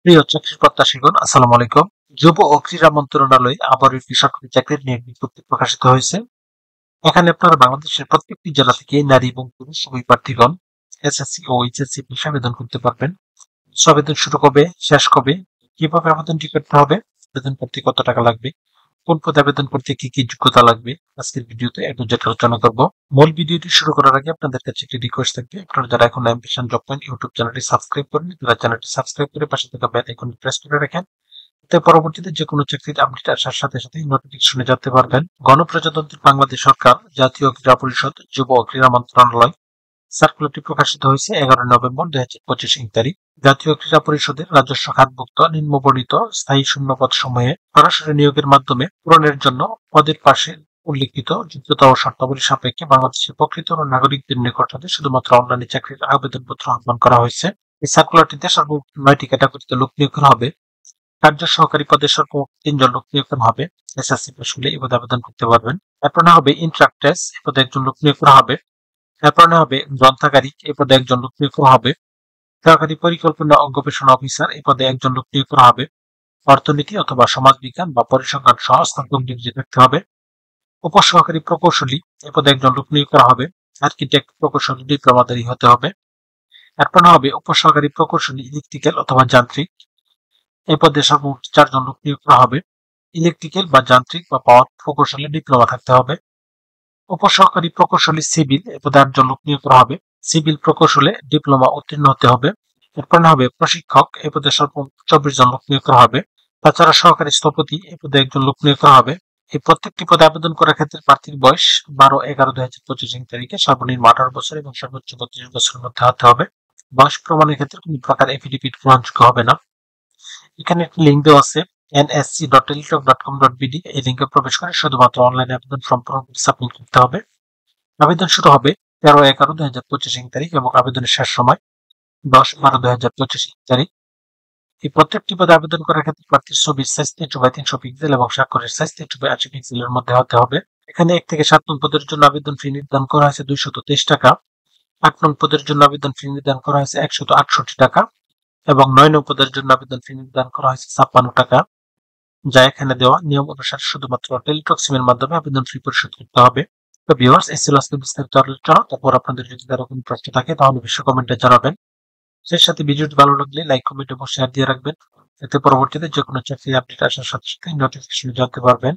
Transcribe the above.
প্রিয় চাকরির প্রত্যাশীগণ, আসসালামু আলাইকুম। যুব ও ক্রীড়া মন্ত্রণালয়ে আবারও একটি সরকারি চাকরির নিয়োগ বিজ্ঞপ্তি প্রকাশিত হয়েছে। এখানে আপনারা বাংলাদেশের প্রত্যেকটি জেলা থেকে নারী এবং পুরুষ উভয় প্রার্থীগণ এসএসসি ও এইচএসসি পরীক্ষা আবেদন করতে পারবেন। আবেদন শুরু কবে, শেষ কবে, কিভাবে আবেদনটি করতে হবে, আবেদন করতে কত টাকা লাগবে, কোন পদে আবেদন করতে কি কি যোগ্যতা লাগবে, আজকের ভিডিওতে এ টু জেড আলোচনা করব। মূল ভিডিওটি শুরু করার আগে আপনাদের কাছে একটি রিকোয়েস্ট থাকবে, আপনারা যারা এখন অ্যাম্বিশন জব পয়েন্ট ইউটিউব চ্যানেলটি সাবস্ক্রাইব করেন, তারা চ্যানেলটি সাবস্ক্রাইব করে পাশে থাকা বেল আইকন প্রেস করে রাখেন। এতে পরবর্তীতে যে কোনো চাকরির আপডেট আসার সাথে সাথে নোটিফিকেশনে যেতে পারবেন। গণপ্রজাতন্ত্রী বাংলাদেশ সরকার, জাতীয় ক্রীড়া পরিষদ, যুব ও ক্রীড়া মন্ত্রণালয় সার্কুলারটি প্রকাশিত হয়েছে 11 নভেম্বর 2025 তারিখ। জাতীয় ক্রীড়া পরিষদের রাজস্ব খাতভুক্ত নিম্নবর্ণিত স্থায়ী শূন্যপদ সমূহে সরাসরি নিয়োগের মাধ্যমে পূরণের জন্য পদের পাশে উল্লিখিত যোগ্যতা ও শর্তাবলী সাপেক্ষে বাংলাদেশের প্রকৃত নাগরিকদের নিকট হতে শুধুমাত্র অনলাইনে চাকরির আবেদনপত্র আহ্বান করা হয়েছে। এই সার্কুলারটিতে সর্বমোট 9টি ক্যাটাগরিতে লোক নিয়োগ করা হবে। কার্য সহকারী পদে সর্বমোট 3 জন লোক নিয়োগ করা হবে। এসএসসি পাস হলে এই পদে আবেদন করতে পারবেন। এরপর না হবে ইন্ট্রাক্টেস, এই পদে একজন লোক নিয়োগ করা হবে। এরপর না হবে গ্রন্থাগারিক, এই পদে একজন লোক নিয়োগ করা হবে। সহকারী পরিকল্পনা ও গবেষণা অফিসার, এই পদে একজন লোক নিয়োগ করা হবে। অর্থনীতি অথবা সমাজবিজ্ঞান বা পরিসংখ্যান সহ স্নাতক ডিগ্রি থাকতে হবে। উপসহকারী প্রকৌশলী, এই পদে একজন লোক নিয়োগ করা হবে। আর্কিটেক্ট প্রকৌশলী ডিপ্লোমাধারী হতে হবে। এরপর না হবে উপসহকারী প্রকৌশলী ইলেকট্রিক্যাল অথবা যান্ত্রিক, এই পদে সর্বমোট 4 জন লোক নিয়োগ করা হবে। ইলেকট্রিক্যাল বা যান্ত্রিক বা পাওয়ার প্রকৌশলী ডিপ্লোমা থাকতে হবে। উপসহকারী প্রকৌশলী সিভিল, এ পদে 8 জন লোক নিয়োগ করা হবে। সিভিল প্রকৌশলে ডিপ্লোমা উত্তীর্ণ হতে হবে। এরপর না হবে প্রশিক্ষক, এ পদে সর্বমোট 24 জন লোক নিয়োগ করা হবে। তাছাড়া সহকারী স্থপতি, এ পদে একজন লোক নিয়োগ করা হবে। এই প্রত্যেকটি পদে আবেদন করার ক্ষেত্রে প্রার্থীর বয়স 12/11/2025 তারিখে সর্বনিম্ন 18 বছর এবং সর্বোচ্চ 32 বছরের মধ্যে হতে হবে। বয়স প্রমাণের ক্ষেত্রে কোন প্রকার এফিডেভিট গ্রহণযোগ্য হবে না। এখানে একটি লিঙ্ক দেওয়া আছে nsc.teletalk.com.bd, এই লিঙ্কে প্রবেশ করে শুধুমাত্র অনলাইনে আবেদন ফর্ম পূরণ করে সাবমিট করতে হবে। আবেদন শুরু হবে 13/11/2025 তারিখ এবং আবেদনের শেষ সময় 10/12/2025 তারিখ। এই প্রত্যেকটি পদে আবেদন করার ক্ষেত্রে প্রার্থীর ছবির সাইজ 3x300 পিক্সেল এবং স্বাক্ষরের সাইজ 3x80 পিক্সেলের মধ্যে হতে হবে। এখানে 1 থেকে 7 নং পদের জন্য আবেদন ফি নির্ধারণ করা হয়েছে 223 টাকা। 8 নং পদের জন্য আবেদন ফি নির্ধারণ করা হয়েছে 168 টাকা এবং 9 নং পদের জন্য আবেদন ফি নির্ধারণ করা হয়েছে 56 টাকা, যা এখানে দেওয়া নিয়ম অনুসারে শুধুমাত্র টেলিটক সিমের মাধ্যমে আবেদন ফি পরিশোধ করতে হবে। তো ভিউয়ার্স, এই ছিল আজকে বিস্তারিত আলোচনা। তারপর আপনাদের যদি কারো কোনো প্রশ্ন থাকে তাহলে অবশ্যই কমেন্টে জানাবেন। সেই সাথে ভিডিওটি ভালো লাগলে লাইক, কমেন্ট এবং শেয়ার দিয়ে রাখবেন, এতে পরবর্তীতে যে কোনো চাকরির আপডেট আসার সাথে সাথে নোটিফিকেশন জানতে পারবেন।